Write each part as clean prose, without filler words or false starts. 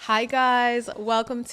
Hi guys, welcome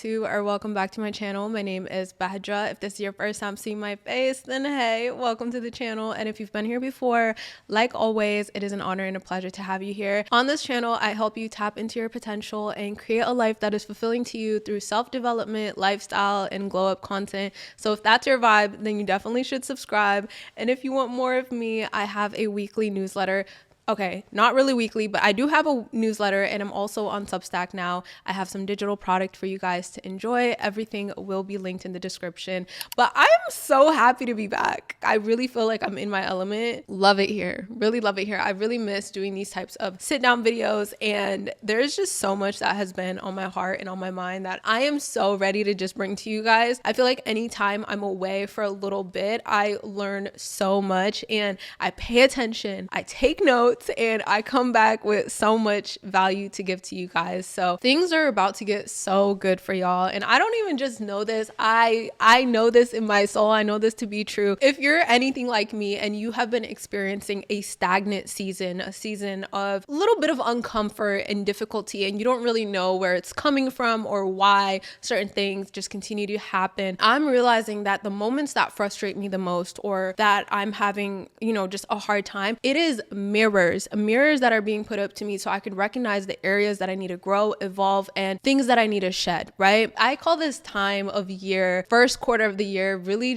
back to my channel. My name is Bahja. If this is your first time seeing my face, then hey, welcome to the channel. And if you've been here before, like always, it is an honor and a pleasure to have you here. On this channel, I help you tap into your potential and create a life that is fulfilling to you through self-development, lifestyle, and glow up content. So if that's your vibe, then you definitely should subscribe. And if you want more of me, I have a weekly newsletter. Okay, not really weekly, but I do have a newsletter and I'm also on Substack now. I have some digital product for you guys to enjoy. Everything will be linked in the description. But I am so happy to be back. I really feel like I'm in my element. Love it here. Really love it here. I really miss doing these types of sit down videos, and there's just so much that has been on my heart and on my mind that I am so ready to just bring to you guys. I feel like anytime I'm away for a little bit, I learn so much and I pay attention. I take notes. And I come back with so much value to give to you guys. So things are about to get so good for y'all. And I don't even just know this. I know this in my soul. I know this to be true. If you're anything like me and you have been experiencing a stagnant season, a season of a little bit of uncomfort and difficulty, and you don't really know where it's coming from or why certain things just continue to happen, I'm realizing that the moments that frustrate me the most or that I'm having, just a hard time, it is mirrors that are being put up to me so I could recognize the areas that I need to grow, evolve, and things that I need to shed, right? I call this time of year, first quarter of the year, really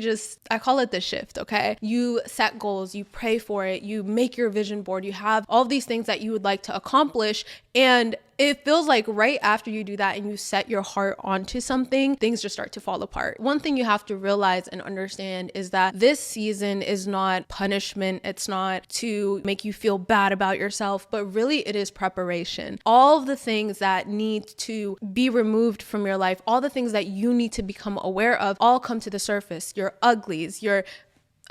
I call it the shift, okay? You set goals, you pray for it, you make your vision board, you have all these things that you would like to accomplish, and it feels like right after you do that and you set your heart onto something, things just start to fall apart. One thing you have to realize and understand is that this season is not punishment. It's not to make you feel bad about yourself, but really it is preparation. All of the things that need to be removed from your life, all the things that you need to become aware of, all come to the surface. Your uglies,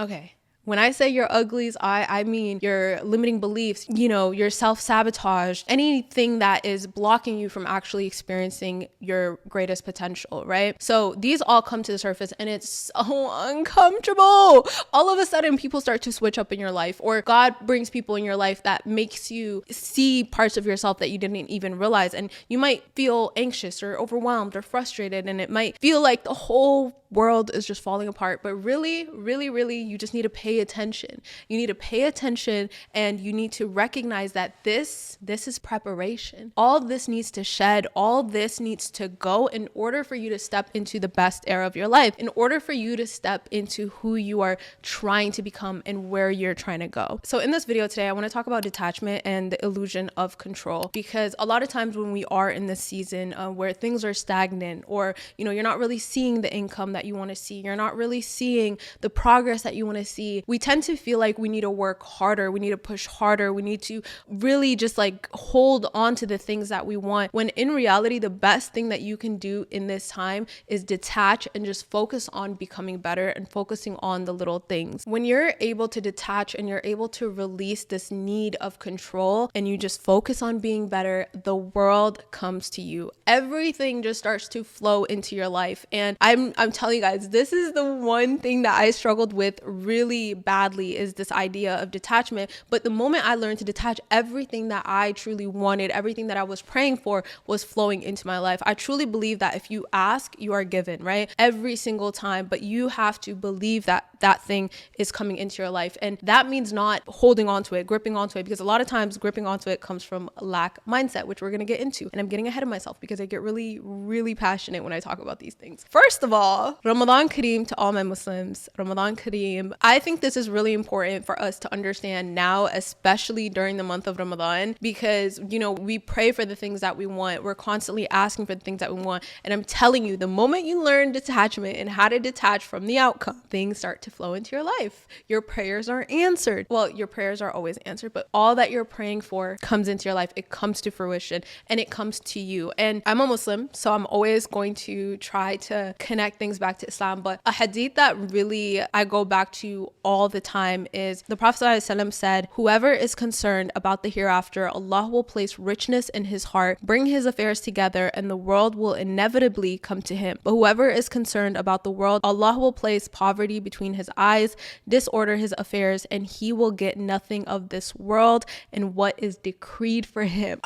okay. When I say your uglies, I mean your limiting beliefs, your self-sabotage, anything that is blocking you from actually experiencing your greatest potential, right? So these all come to the surface and it's so uncomfortable. All of a sudden, people start to switch up in your life, or God brings people in your life that makes you see parts of yourself that you didn't even realize. And you might feel anxious or overwhelmed or frustrated, and it might feel like the whole world is just falling apart. But really, really, really, you just need to pay attention. You need to pay attention, and you need to recognize that this is preparation. All this needs to shed. All this needs to go in order for you to step into the best era of your life, in order for you to step into who you are trying to become and where you're trying to go. So in this video today, I want to talk about detachment and the illusion of control, because a lot of times when we are in this season where things are stagnant, or you're not really seeing the income that you want to see, you're not really seeing the progress that you want to see, we tend to feel like we need to work harder, we need to push harder, we need to really just hold on to the things that we want, when in reality, the best thing that you can do in this time is detach and just focus on becoming better and focusing on the little things. When you're able to detach and you're able to release this need of control and you just focus on being better, the world comes to you. Everything just starts to flow into your life. And I'm telling you guys, this is the one thing that I struggled with really badly, is this idea of detachment. But the moment I learned to detach, everything that I truly wanted, everything that I was praying for was flowing into my life. I truly believe that if you ask, you are given, right? Every single time, but you have to believe that that thing is coming into your life. And that means not holding onto it, gripping onto it, because a lot of times gripping onto it comes from lack mindset, which we're going to get into. And I'm getting ahead of myself because I get really, really passionate when I talk about these things. First of all, Ramadan Kareem to all my Muslims. Ramadan Kareem. I think this is really important for us to understand now, especially during the month of Ramadan, because, we pray for the things that we want. We're constantly asking for the things that we want. And I'm telling you, the moment you learn detachment and how to detach from the outcome, things start to flow into your life. Your prayers are answered. Well, your prayers are always answered, but all that you're praying for comes into your life. It comes to fruition and it comes to you. And I'm a Muslim, so I'm always going to try to connect things back to Islam. But a hadith that really I go back to all the time is the Prophet ﷺ said, "Whoever is concerned about the hereafter, Allah will place richness in his heart, bring his affairs together, and the world will inevitably come to him. But whoever is concerned about the world, Allah will place poverty between his eyes, disorder his affairs, and he will get nothing of this world and what is decreed for him."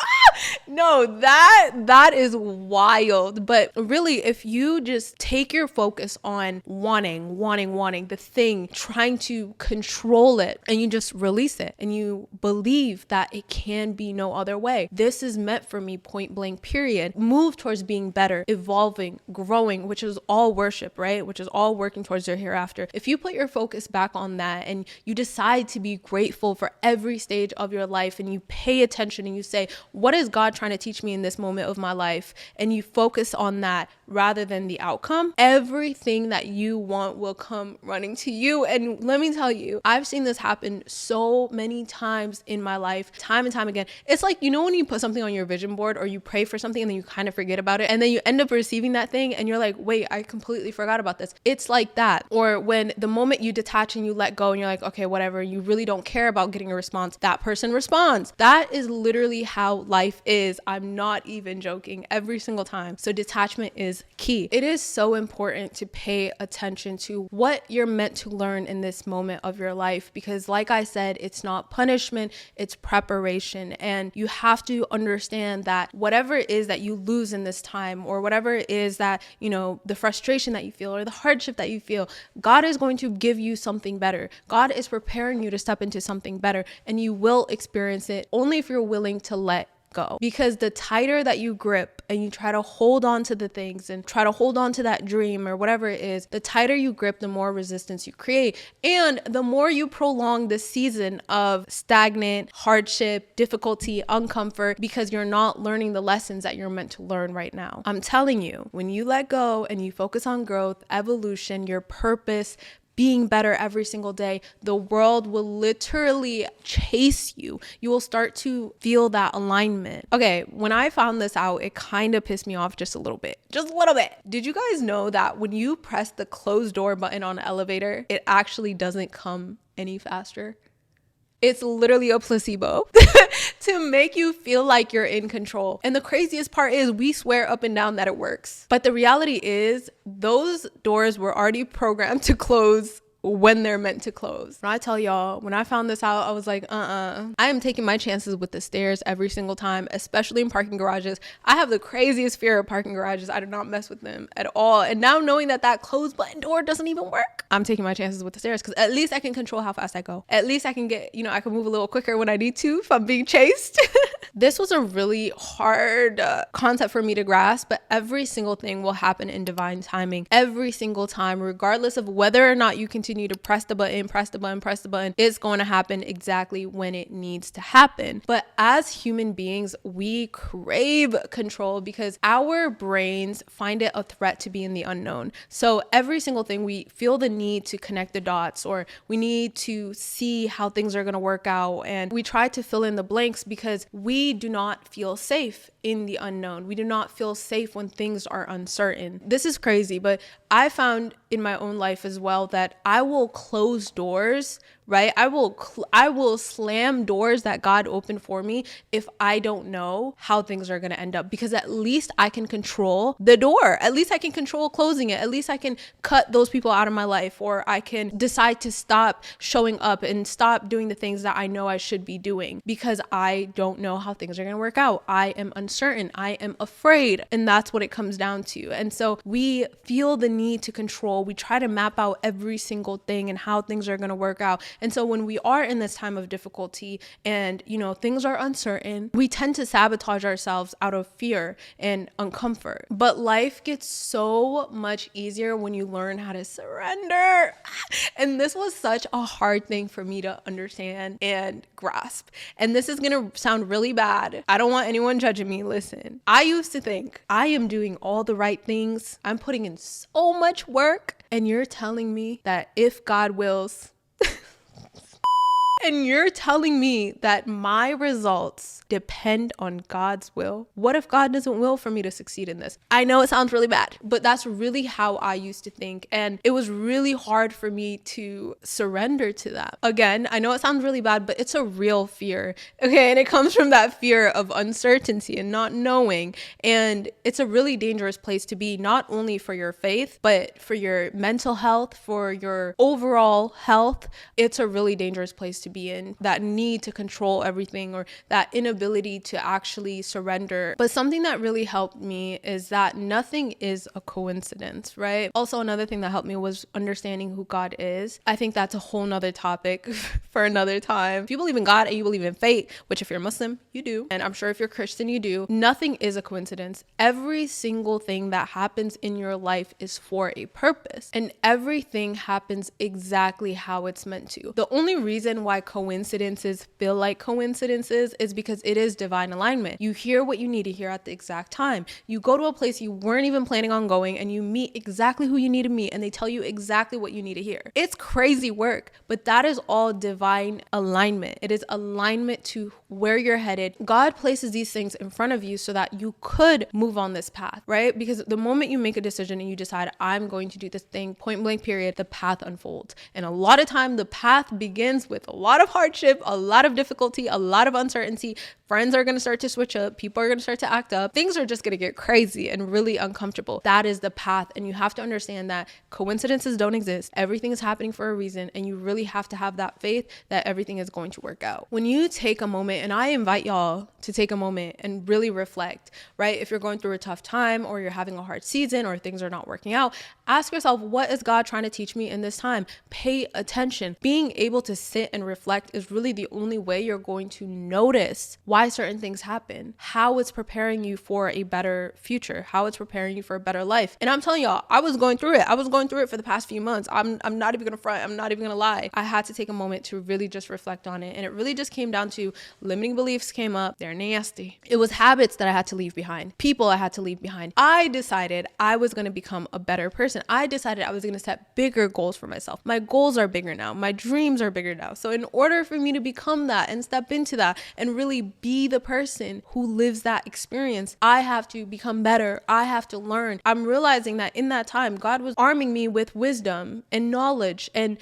No, that is wild. But really, if you just take your focus on wanting the thing, trying to control it, and you just release it and you believe that it can be no other way. This is meant for me, point blank, period. Move towards being better, evolving, growing, which is all worship, right? Which is all working towards your hereafter. If you put your focus back on that and you decide to be grateful for every stage of your life and you pay attention and you say, what is God trying to teach me in this moment of my life? And you focus on that rather than the outcome, everything that you want will come running to you. And let me tell you, I've seen this happen so many times in my life, time and time again. It's like, you know, when you put something on your vision board or you pray for something and then you kind of forget about it and then you end up receiving that thing and you're like, wait, I completely forgot about this. It's like that. Or when the moment you detach and you let go and you're like, okay, whatever, you really don't care about getting a response, that person responds. That is literally how life is. I'm not even joking, every single time. So detachment is key. It is so important to pay attention to what you're meant to learn in this moment of your life, because like I said, it's not punishment, it's preparation. And you have to understand that whatever it is that you lose in this time, or whatever it is that, you know, the frustration that you feel or the hardship that you feel, God is going to give you something better. God is preparing you to step into something better, and you will experience it only if you're willing to let go. Because the tighter that you grip and you try to hold on to the things and try to hold on to that dream or whatever it is, the tighter you grip, the more resistance you create. And the more you prolong this season of stagnant, hardship, difficulty, uncomfort, because you're not learning the lessons that you're meant to learn right now. I'm telling you, when you let go and you focus on growth, evolution, your purpose, being better every single day, the world will literally chase you. You will start to feel that alignment. Okay, when I found this out, it kind of pissed me off just a little bit. Just a little bit. Did you guys know that when you press the close door button on an elevator, it actually doesn't come any faster? It's literally a placebo to make you feel like you're in control. And the craziest part is we swear up and down that it works. But the reality is those doors were already programmed to close when they're meant to close. When I tell y'all, when I found this out, I was like, I am taking my chances with the stairs every single time, especially in parking garages. I have the craziest fear of parking garages. I do not mess with them at all. And now knowing that that closed button door doesn't even work, I'm taking my chances with the stairs, because at least I can control how fast I go. At least I can get, I can move a little quicker when I need to if I'm being chased. This was a really hard concept for me to grasp, but every single thing will happen in divine timing. Every single time, regardless of whether or not you continue to press the button, it's going to happen exactly when it needs to happen. But as human beings, we crave control because our brains find it a threat to be in the unknown. So every single thing, we feel the need to connect the dots, or we need to see how things are going to work out. And we try to fill in the blanks because we do not feel safe in the unknown. We do not feel safe when things are uncertain. This is crazy, but I found in my own life as well that I will close doors, right? I will slam doors that God opened for me if I don't know how things are going to end up, because at least I can control the door. At least I can control closing it. At least I can cut those people out of my life, or I can decide to stop showing up and stop doing the things that I know I should be doing because I don't know how things are going to work out. I am uncertain. I am afraid. And that's what it comes down to. And so we feel the need to control. We try to map out every single thing and how things are going to work out. And so when we are in this time of difficulty and, things are uncertain, we tend to sabotage ourselves out of fear and uncomfort. But life gets so much easier when you learn how to surrender. And this was such a hard thing for me to understand and grasp. And this is going to sound really bad. I don't want anyone judging me. Listen, I used to think I am doing all the right things. I'm putting in so much work. And you're telling me that if God wills, and you're telling me that my results depend on God's will. What if God doesn't will for me to succeed in this? I know it sounds really bad, but that's really how I used to think. And it was really hard for me to surrender to that. Again, I know it sounds really bad, but it's a real fear. Okay. And it comes from that fear of uncertainty and not knowing. And it's a really dangerous place to be, not only for your faith, but for your mental health, for your overall health. It's a really dangerous place to be in, that need to control everything, or that inability to actually surrender. But something that really helped me is that nothing is a coincidence, right? Also, another thing that helped me was understanding who God is. I think that's a whole nother topic for another time. If you believe in God and you believe in fate, which if you're Muslim, you do, and I'm sure if you're Christian, you do, nothing is a coincidence. Every single thing that happens in your life is for a purpose, and everything happens exactly how it's meant to. The only reason why coincidences feel like coincidences is because it is divine alignment. You hear what you need to hear at the exact time. You go to a place you weren't even planning on going, and you meet exactly who you need to meet, and they tell you exactly what you need to hear. It's crazy work, but that is all divine alignment. It is alignment to where you're headed. God places these things in front of you so that you could move on this path, right? Because the moment you make a decision and you decide, I'm going to do this thing, point blank period, the path unfolds. And a lot of time, the path begins with a lot of hardship, a lot of difficulty, a lot of uncertainty. Friends are going to start to switch up. People are going to start to act up. Things are just going to get crazy and really uncomfortable. That is the path. And you have to understand that coincidences don't exist. Everything is happening for a reason. And you really have to have that faith that everything is going to work out. When you take a moment, and I invite y'all to take a moment and really reflect, right? If you're going through a tough time, or you're having a hard season, or things are not working out, ask yourself, what is God trying to teach me in this time? Pay attention. Being able to sit and reflect is really the only way you're going to notice why certain things happen, how it's preparing you for a better future, how it's preparing you for a better life. And I'm telling y'all, I was going through it. I was going through it for the past few months. I'm not even gonna front. I'm not even gonna lie. I had to take a moment to really just reflect on it. And it really just came down to limiting beliefs came up. They're nasty. It was habits that I had to leave behind, people I had to leave behind. I decided I was gonna become a better person. I decided I was gonna set bigger goals for myself. My goals are bigger now. My dreams are bigger now. So in order for me to become that and step into that and really be the person who lives that experience, I have to become better. I have to learn. I'm realizing that in that time, God was arming me with wisdom and knowledge and,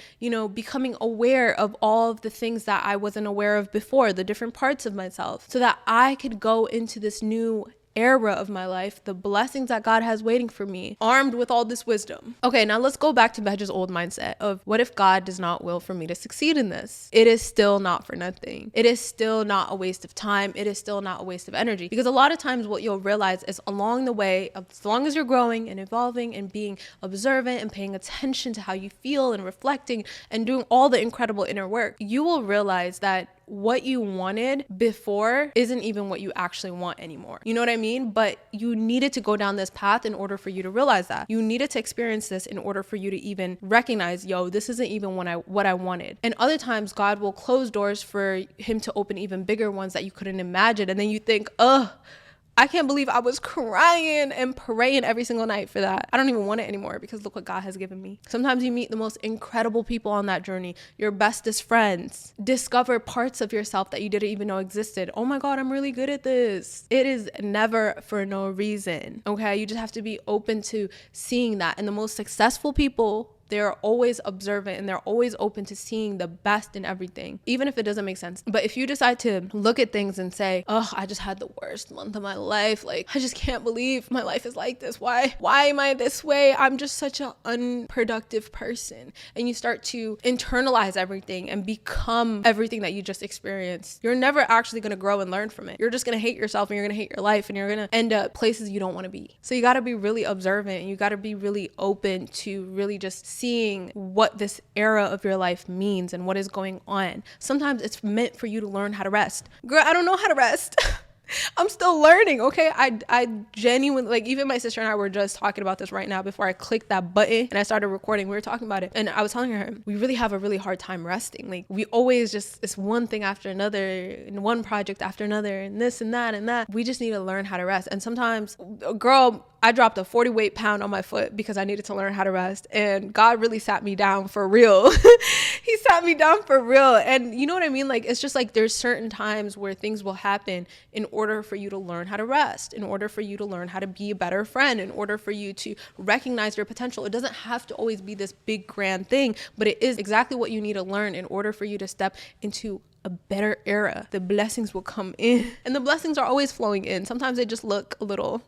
becoming aware of all of the things that I wasn't aware of before, the different parts of myself, so that I could go into this new era of my life, the blessings that God has waiting for me, armed with all this wisdom. Okay, now let's go back to Bahja's old mindset of, what if God does not will for me to succeed in this? It is still not for nothing. It is still not a waste of time. It is still not a waste of energy. Because a lot of times what you'll realize is along the way, as long as you're growing and evolving and being observant and paying attention to how you feel and reflecting and doing all the incredible inner work, you will realize that what you wanted before isn't even what you actually want anymore. You know what I mean? But you needed to go down this path in order for you to realize that. You needed to experience this in order for you to even recognize, this isn't even what I wanted. And other times God will close doors for him to open even bigger ones that you couldn't imagine. And then you think, I can't believe I was crying and praying every single night for that. I don't even want it anymore because look what God has given me. Sometimes you meet the most incredible people on that journey, your bestest friends. Discover parts of yourself that you didn't even know existed. Oh my God, I'm really good at this. It is never for no reason, okay? You just have to be open to seeing that. And the most successful people, they're always observant and they're always open to seeing the best in everything, even if it doesn't make sense. But if you decide to look at things and say, I just had the worst month of my life. Like, I just can't believe my life is like this. Why am I this way? I'm just such an unproductive person. And you start to internalize everything and become everything that you just experienced. You're never actually going to grow and learn from it. You're just going to hate yourself and you're going to hate your life and you're going to end up places you don't want to be. So you got to be really observant and you got to be really open to really just seeing what this era of your life means and what is going on. Sometimes it's meant for you to learn how to rest. Girl, I don't know how to rest. I'm still learning, okay? I genuinely, like, even my sister and I were just talking about this right now before I clicked that button and I started recording. We were talking about it and I was telling her, we really have a really hard time resting. Like, we always just, it's one thing after another and one project after another and this and that and that. We just need to learn how to rest. And sometimes, girl, I dropped a 40 weight pound on my foot because I needed to learn how to rest. And God really sat me down for real. He sat me down for real. And you know what I mean? Like, it's just like there's certain times where things will happen in order for you to learn how to rest, in order for you to learn how to be a better friend, in order for you to recognize your potential. It doesn't have to always be this big grand thing, but it is exactly what you need to learn in order for you to step into a better era. The blessings will come in and the blessings are always flowing in. Sometimes they just look a little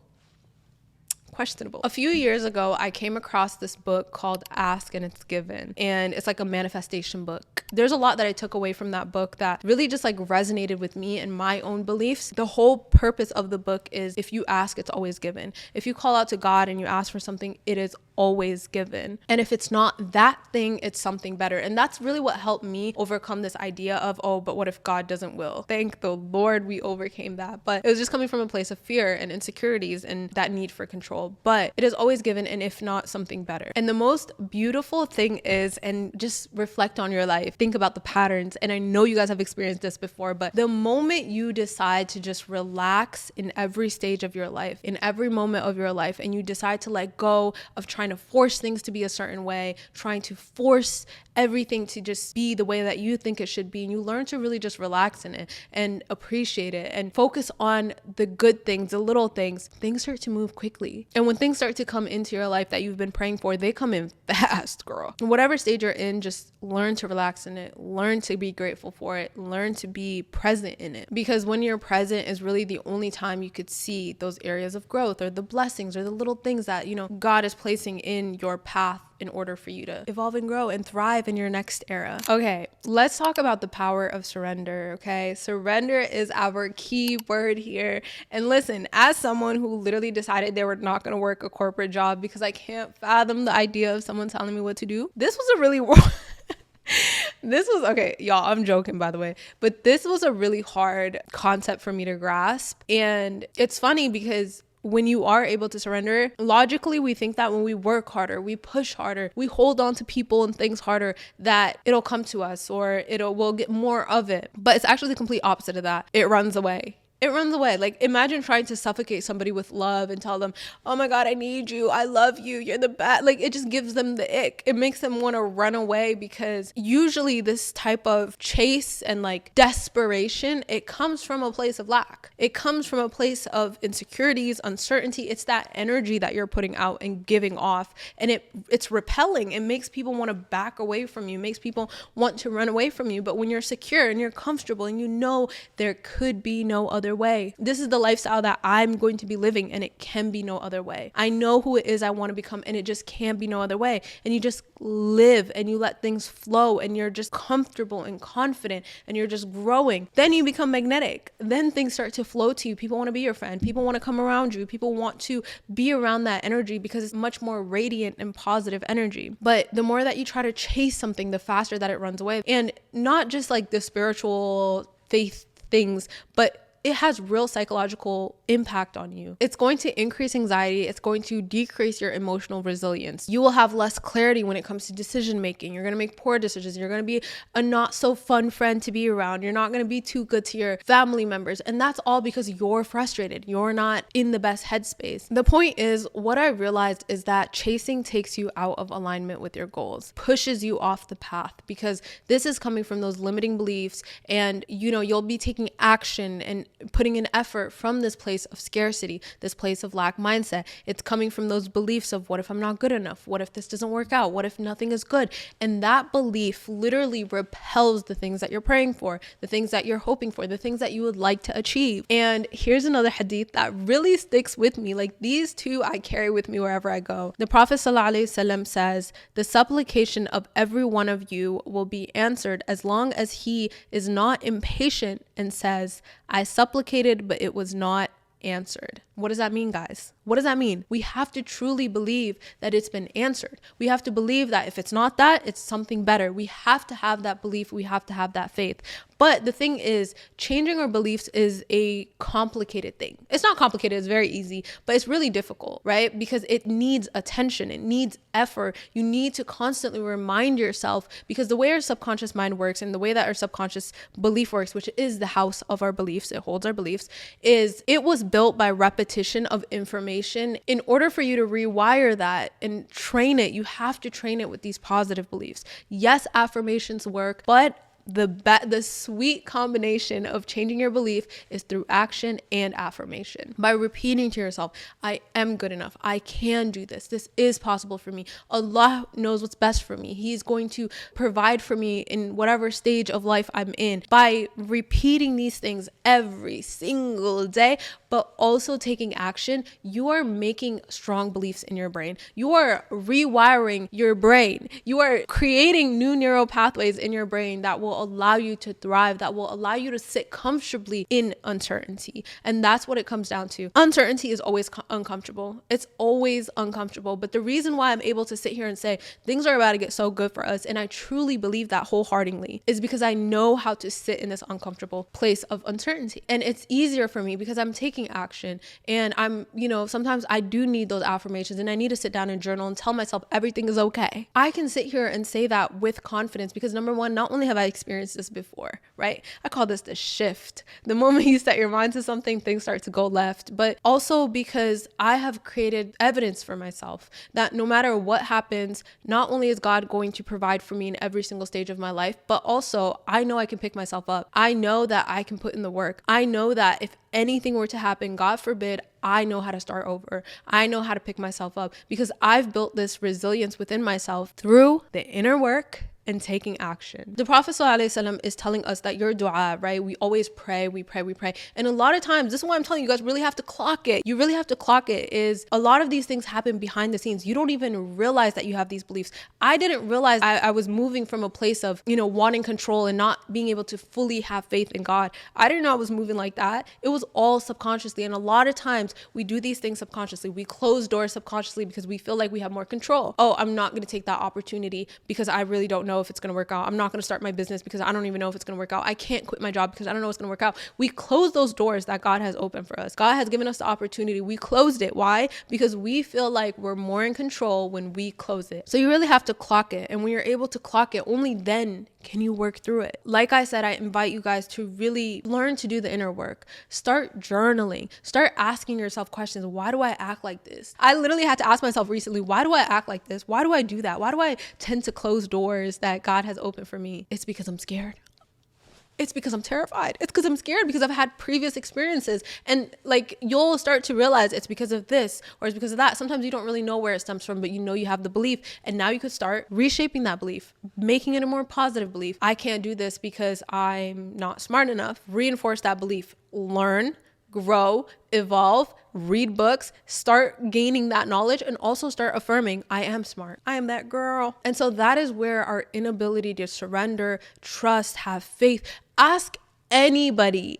questionable. A few years ago, I came across this book called Ask and It's Given, and it's like a manifestation book. There's a lot that I took away from that book that really just like resonated with me and my own beliefs. The whole purpose of the book is if you ask, it's always given. If you call out to God and you ask for something, it is always given. And if it's not that thing, it's something better. And that's really what helped me overcome this idea of, oh, but what if God doesn't will? Thank the Lord we overcame that. But it was just coming from a place of fear and insecurities and that need for control. But it is always given, and if not, something better. And the most beautiful thing is, and just reflect on your life, think about the patterns. And I know you guys have experienced this before, but the moment you decide to just relax in every stage of your life, in every moment of your life, and you decide to let go of trying to force things to be a certain way, trying to force everything to just be the way that you think it should be, and you learn to really just relax in it and appreciate it and focus on the good things, the little things start to move quickly. And when things start to come into your life that you've been praying for, they come in fast, girl. Whatever stage you're in, just learn to relax in it, learn to be grateful for it, learn to be present in it. Because when you're present is really the only time you could see those areas of growth or the blessings or the little things that, you know, God is placing in your path in order for you to evolve and grow and thrive in your next era. Okay, let's talk about the power of surrender, okay? Surrender is our key word here. And listen, as someone who literally decided they were not going to work a corporate job because I can't fathom the idea of someone telling me what to do, this was a really okay, y'all, I'm joking, by the way, but this was a really hard concept for me to grasp. And it's funny because when you are able to surrender, logically, we think that when we work harder, we push harder, we hold on to people and things harder, that it'll come to us or we'll get more of it. But it's actually the complete opposite of that. It runs away. It runs away. Like, imagine trying to suffocate somebody with love and tell them, oh my God, I need you. I love you. You're the best. Like, it just gives them the ick. It makes them want to run away, because usually this type of chase and like desperation, it comes from a place of lack. It comes from a place of insecurities, uncertainty. It's that energy that you're putting out and giving off. And it's repelling. It makes people want to back away from you. It makes people want to run away from you. But when you're secure and you're comfortable and you know there could be no other way, this is the lifestyle that I'm going to be living, and it can be no other way. I know who it is I want to become, and it just can't be no other way. And you just live and you let things flow, and you're just comfortable and confident, and you're just growing. Then you become magnetic. Then things start to flow to you. People want to be your friend. People want to come around you. People want to be around that energy because it's much more radiant and positive energy. But the more that you try to chase something, the faster that it runs away. And not just like the spiritual faith things, but it has real psychological impact on you. It's going to increase anxiety. It's going to decrease your emotional resilience. You will have less clarity when it comes to decision making. You're going to make poor decisions. You're going to be a not so fun friend to be around. You're not going to be too good to your family members. And that's all because you're frustrated. You're not in the best headspace. The point is, what I realized is that chasing takes you out of alignment with your goals, pushes you off the path, because this is coming from those limiting beliefs, and you'll be taking action and putting in effort from this place of scarcity, this place of lack mindset. It's coming from those beliefs of, what if I'm not good enough? What if this doesn't work out? What if nothing is good? And that belief literally repels the things that you're praying for, the things that you're hoping for, the things that you would like to achieve. And here's another hadith that really sticks with me. Like, these two I carry with me wherever I go. The Prophet ﷺ says, the supplication of every one of you will be answered as long as he is not impatient and says, I supplicated, but it was not answered. What does that mean, guys? What does that mean? We have to truly believe that it's been answered. We have to believe that if it's not that, it's something better. We have to have that belief. We have to have that faith. But the thing is, changing our beliefs is a complicated thing. It's not complicated. It's very easy, but it's really difficult, right? Because it needs attention. It needs effort. You need to constantly remind yourself, because the way our subconscious mind works and the way that our subconscious belief works, which is the house of our beliefs, it holds our beliefs, is it was built by repetition of information. In order for you to rewire that and train it, you have to train it with these positive beliefs. Yes, affirmations work, but the sweet combination of changing your belief is through action and affirmation. By repeating to yourself, I am good enough. I can do this. This is possible for me. Allah knows what's best for me. He's going to provide for me in whatever stage of life I'm in. By repeating these things every single day, but also taking action, you are making strong beliefs in your brain. You are rewiring your brain. You are creating new neural pathways in your brain that will allow you to thrive, that will allow you to sit comfortably in uncertainty. And that's what it comes down to. Uncertainty is always uncomfortable. It's always uncomfortable. But the reason why I'm able to sit here and say things are about to get so good for us, and I truly believe that wholeheartedly, is because I know how to sit in this uncomfortable place of uncertainty. And it's easier for me because I'm taking action, and I'm, sometimes I do need those affirmations, and I need to sit down and journal and tell myself everything is okay. I can sit here and say that with confidence because number one, not only have I experienced this before, right? I call this the shift. The moment you set your mind to something, things start to go left. But also because I have created evidence for myself that no matter what happens, not only is God going to provide for me in every single stage of my life, but also I know I can pick myself up. I know that I can put in the work. I know that if anything were to happen, God forbid, I know how to start over. I know how to pick myself up because I've built this resilience within myself through the inner work and taking action. The Prophet ﷺ is telling us that your dua, right? We always pray, we pray. And a lot of times, this is why I'm telling you guys really have to clock it. You really have to clock it, is a lot of these things happen behind the scenes. You don't even realize that you have these beliefs. I didn't realize I was moving from a place of, wanting control and not being able to fully have faith in God. I didn't know I was moving like that. It was all subconsciously. And a lot of times we do these things subconsciously. We close doors subconsciously because we feel like we have more control. Oh, I'm not going to take that opportunity because I really don't know if it's going to work out. I'm not going to start my business because I don't even know if it's going to work out. I can't quit my job because I don't know what's going to work out. We close those doors that God has opened for us. God has given us the opportunity. We closed it. Why? Because we feel like we're more in control when we close it. So you really have to clock it. And when you're able to clock it, only then can you work through it. Like I said, I invite you guys to really learn to do the inner work. Start journaling. Start asking yourself questions. Why do I act like this? I literally had to ask myself recently, why do I act like this? Why do I do that? Why do I tend to close doors that God has opened for me? It's because I'm scared. It's because I'm terrified. It's because I'm scared because I've had previous experiences. And you'll start to realize it's because of this or it's because of that. Sometimes you don't really know where it stems from, but you have the belief. And now you could start reshaping that belief, making it a more positive belief. I can't do this because I'm not smart enough. Reinforce that belief. Learn, grow, evolve, read books, start gaining that knowledge, and also start affirming, I am smart. I am that girl. And so that is where our inability to surrender, trust, have faith. Ask anybody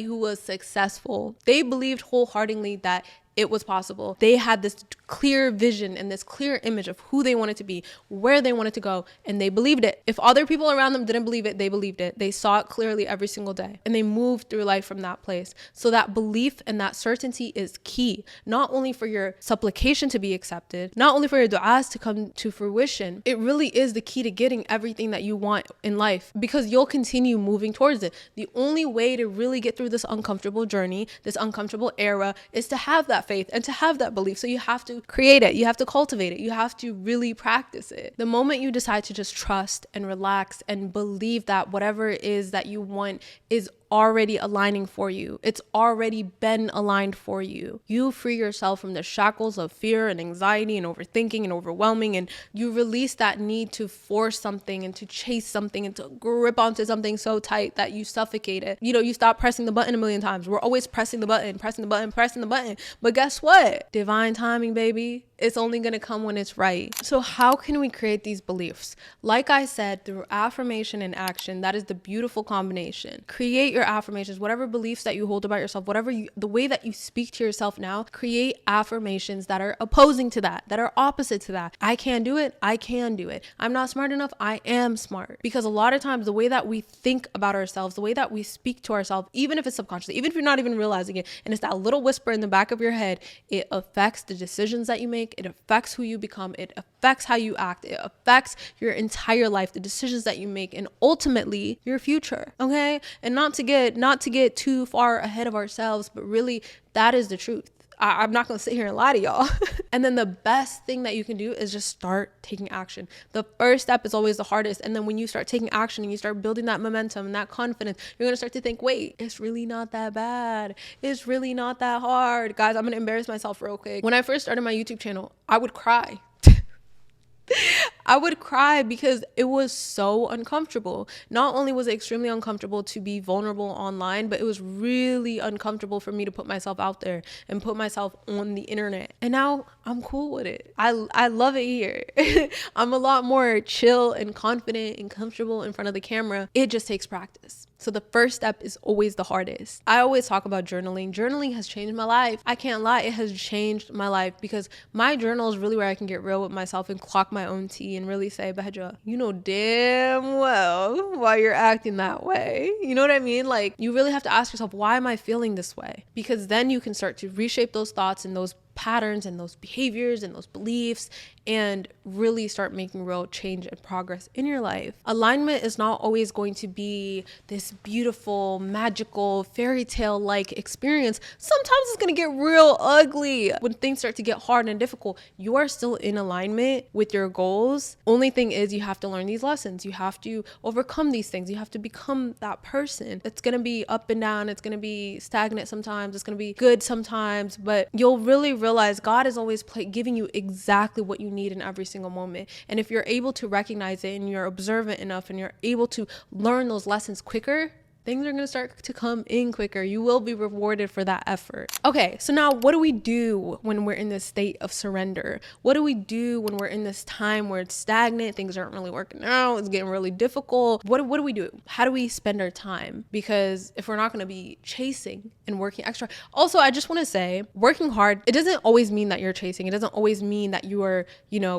who was successful. They believed wholeheartedly that it was possible. They had this clear vision and this clear image of who they wanted to be, where they wanted to go, and they believed it. If other people around them didn't believe it, they believed it. They saw it clearly every single day, and they moved through life from that place. So that belief and that certainty is key, not only for your supplication to be accepted, not only for your du'as to come to fruition. It really is the key to getting everything that you want in life, because you'll continue moving towards it. The only way to really get through this uncomfortable journey, this uncomfortable era, is to have that faith and to have that belief. So you have to create it. You have to cultivate it. You have to really practice it. The moment you decide to just trust and relax and believe that whatever it is that you want is already aligning for you, it's already been aligned for you, you free yourself from the shackles of fear and anxiety and overthinking and overwhelming, and you release that need to force something and to chase something and to grip onto something so tight that you suffocate it. You stop pressing the button a million times. We're always pressing the button. But guess what? Divine timing, baby. It's only going to come when it's right. So how can we create these beliefs? Like I said, through affirmation and action. That is the beautiful combination. Create your affirmations, whatever beliefs that you hold about yourself, the way that you speak to yourself now, create affirmations that are opposing to that are opposite to that. I can't do it. I can do it. I'm not smart enough. I am smart. Because a lot of times the way that we think about ourselves, the way that we speak to ourselves, even if it's subconsciously, even if you're not even realizing it, and it's that little whisper in the back of your head, it affects the decisions that you make. It affects who you become. It affects how you act. It affects your entire life, the decisions that you make, and ultimately your future. Okay? And not to get too far ahead of ourselves, but really that is the truth. I'm not going to sit here and lie to y'all. And then the best thing that you can do is just start taking action. The first step is always the hardest. And then when you start taking action and you start building that momentum and that confidence, you're going to start to think, wait, it's really not that bad. It's really not that hard. Guys, I'm going to embarrass myself real quick. When I first started my YouTube channel, I would cry. I would cry because it was so uncomfortable. Not only was it extremely uncomfortable to be vulnerable online, but it was really uncomfortable for me to put myself out there and put myself on the internet. And now I'm cool with it. I love it here. I'm a lot more chill and confident and comfortable in front of the camera. It just takes practice. So the first step is always the hardest. I always talk about journaling. Journaling has changed my life. I can't lie, it has changed my life because my journal is really where I can get real with myself and clock my own tea and really say, Bahja, you know damn well why you're acting that way. You know what I mean? Like, you really have to ask yourself, why am I feeling this way? Because then you can start to reshape those thoughts and those patterns and those behaviors and those beliefs and really start making real change and progress in your life. Alignment is not always going to be this beautiful, magical, fairy tale like experience. Sometimes it's going to get real ugly. When things start to get hard and difficult, you are still in alignment with your goals. Only thing is, you have to learn these lessons. You have to overcome these things. You have to become that person. It's going to be up and down. It's going to be stagnant sometimes. It's going to be good sometimes, but you'll really realize God is always giving you exactly what you need in every single moment. And if you're able to recognize it and you're observant enough and you're able to learn those lessons quicker, things are going to start to come in quicker. You will be rewarded for that effort. Okay, so now what do we do when we're in this state of surrender? What do we do when we're in this time where it's stagnant, things aren't really working out, it's getting really difficult? What do we do? How do we spend our time? Because if we're not going to be chasing and working extra. Also, I just want to say, working hard, it doesn't always mean that you're chasing. It doesn't always mean that you are,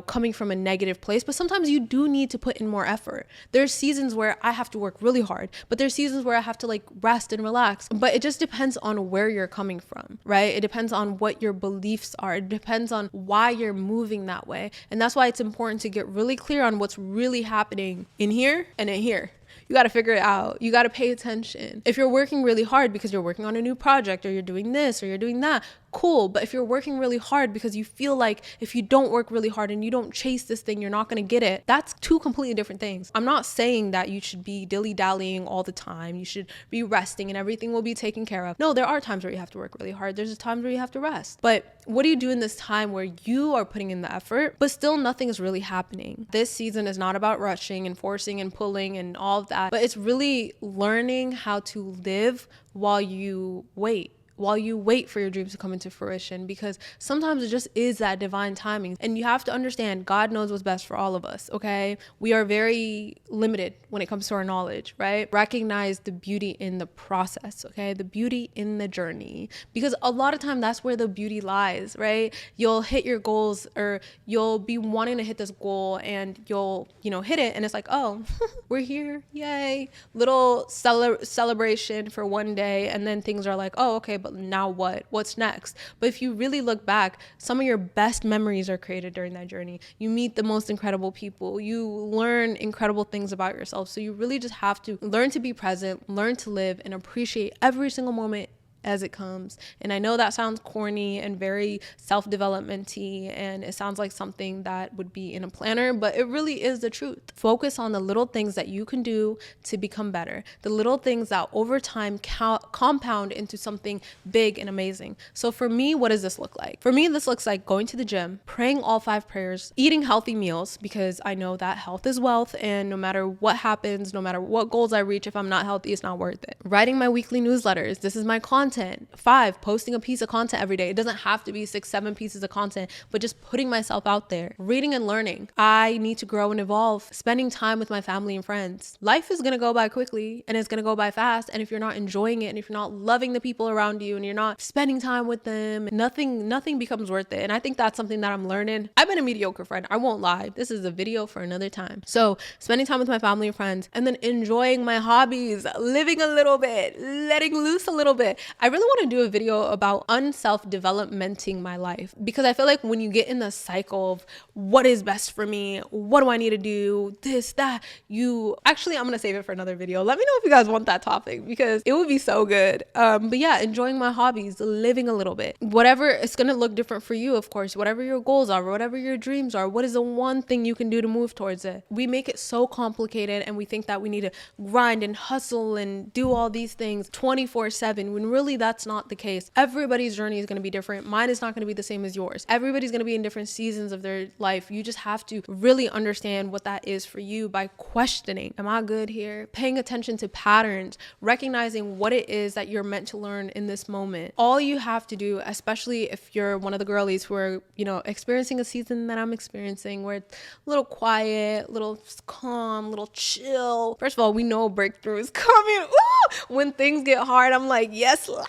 coming from a negative place, but sometimes you do need to put in more effort. There's seasons where I have to work really hard, but there's seasons where I have to rest and relax. But it just depends on where you're coming from, right? It depends on what your beliefs are. It depends on why you're moving that way. And that's why it's important to get really clear on what's really happening in here and in here. You got to figure it out. You got to pay attention. If you're working really hard because you're working on a new project or you're doing this or you're doing that, cool. But if you're working really hard because you feel like if you don't work really hard and you don't chase this thing, you're not going to get it. That's two completely different things. I'm not saying that you should be dilly-dallying all the time. You should be resting and everything will be taken care of. No, there are times where you have to work really hard. There's times where you have to rest. But what do you do in this time where you are putting in the effort, but still nothing is really happening? This season is not about rushing and forcing and pulling and all of that, but it's really learning how to live while you wait for your dreams to come into fruition, because sometimes it just is that divine timing. And you have to understand, God knows what's best for all of us, okay? We are very limited when it comes to our knowledge, right? Recognize the beauty in the process, okay? The beauty in the journey, because a lot of time that's where the beauty lies, right? You'll hit your goals, or you'll be wanting to hit this goal and you'll, hit it, and it's like, oh, we're here, yay. Little celebration for one day, and then things are like, oh, okay, but now what? What's next? But if you really look back, some of your best memories are created during that journey. You meet the most incredible people. You learn incredible things about yourself. So you really just have to learn to be present, learn to live, and appreciate every single moment as it comes. And I know that sounds corny and very self-development-y, and it sounds like something that would be in a planner, but it really is the truth. Focus on the little things that you can do to become better, the little things that over time compound into something big and amazing. So for me, what does this look like? For me, this looks like going to the gym, praying all 5 prayers, eating healthy meals, because I know that health is wealth, and no matter what happens, no matter what goals I reach, if I'm not healthy, it's not worth it. Writing my weekly newsletters. This is my content. 5, posting a piece of content every day. It doesn't have to be 6, 7 pieces of content, but just putting myself out there. Reading and learning. I need to grow and evolve. Spending time with my family and friends. Life is going to go by quickly, and it's going to go by fast. And if you're not enjoying it, and if you're not loving the people around you, and you're not spending time with them, nothing becomes worth it. And I think that's something that I'm learning. I've been a mediocre friend. I won't lie. This is a video for another time. So spending time with my family and friends, and then enjoying my hobbies, living a little bit, letting loose a little bit. I really want to do a video about unself-developmenting my life, because I feel like when you get in the cycle of what is best for me, what do I need to do, this, that, I'm going to save it for another video. Let me know if you guys want that topic, because it would be so good. But yeah, enjoying my hobbies, living a little bit, whatever. It's going to look different for you, of course, whatever your goals are, whatever your dreams are. What is the one thing you can do to move towards it? We make it so complicated, and we think that we need to grind and hustle and do all these things 24/7, when really that's not the case. Everybody's journey is going to be different. Mine is not going to be the same as yours. Everybody's going to be in different seasons of their life. You just have to really understand what that is for you by questioning, am I good here? Paying attention to patterns, recognizing what it is that you're meant to learn in this moment. All you have to do, especially if you're one of the girlies who are, experiencing a season that I'm experiencing, where it's a little quiet, little calm, little chill. First of all, we know breakthrough is coming. Ooh! When things get hard, I'm like, yes, Lord.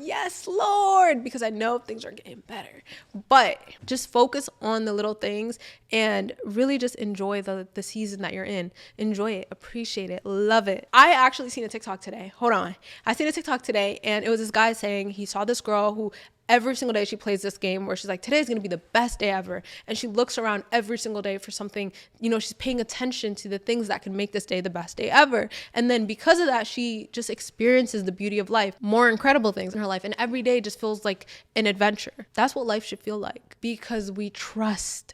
Yes, Lord. Because I know things are getting better. But just focus on the little things and really just enjoy the season that you're in. Enjoy it. Appreciate it. Love it. I actually seen a TikTok today. Hold on. I seen a TikTok today, and it was this guy saying he saw this girl who every single day she plays this game where she's like, today's going to be the best day ever. And she looks around every single day for something, she's paying attention to the things that can make this day the best day ever. And then because of that, she just experiences the beauty of life, more incredible things in her life. And every day just feels like an adventure. That's what life should feel like, because we trust it.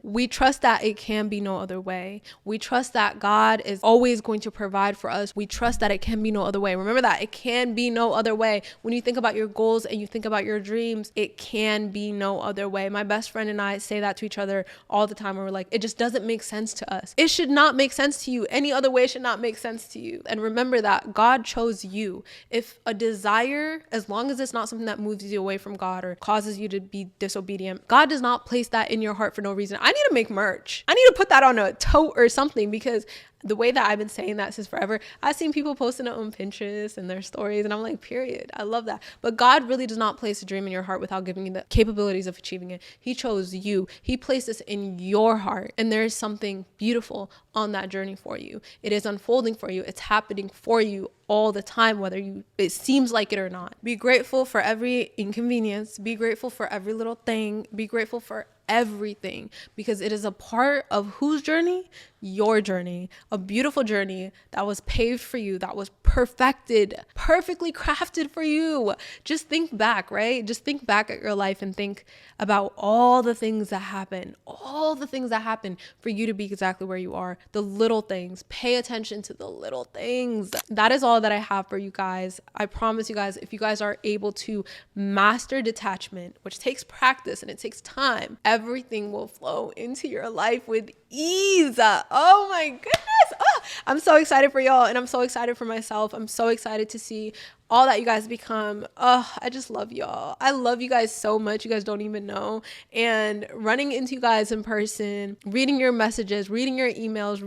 We trust that it can be no other way. We trust that God is always going to provide for us. We trust that it can be no other way. Remember that it can be no other way. When you think about your goals and you think about your dreams, it can be no other way. My best friend and I say that to each other all the time. We're like, it just doesn't make sense to us. It should not make sense to you. Any other way should not make sense to you. And remember that God chose you. If a desire, as long as it's not something that moves you away from God or causes you to be disobedient, God does not place that in your heart for no reason. I need to make merch. I need to put that on a tote or something, because the way that I've been saying that since forever, I've seen people posting it on Pinterest and their stories, and I'm like, period. I love that. But God really does not place a dream in your heart without giving you the capabilities of achieving it. He chose you. He placed this in your heart, and there is something beautiful on that journey for you. It is unfolding for you. It's happening for you all the time, whether it seems like it or not. Be grateful for every inconvenience. Be grateful for every little thing. Be grateful for everything, because it is a part of whose journey? Your journey. A beautiful journey that was paved for you, that was perfected, perfectly crafted for you. Just think back, right? Just think back at your life and think about all the things that happen for you to be exactly where you are. The little things. Pay attention to the little things. That is all that I have for you guys. I promise you guys, if you guys are able to master detachment, which takes practice and it takes time, everything will flow into your life with ease. Oh my goodness. Oh, I'm so excited for y'all, and I'm so excited for myself. I'm so excited to see all that you guys become. Oh, I just love y'all. I love you guys so much. You guys don't even know. And running into you guys in person, reading your messages, reading your emails,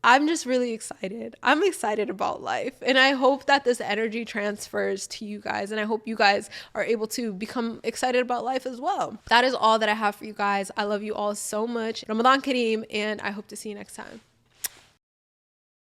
I'm just really excited. I'm excited about life. And I hope that this energy transfers to you guys. And I hope you guys are able to become excited about life as well. That is all that I have for you guys. I love you all so much. Ramadan Kareem, and I hope to see you next time.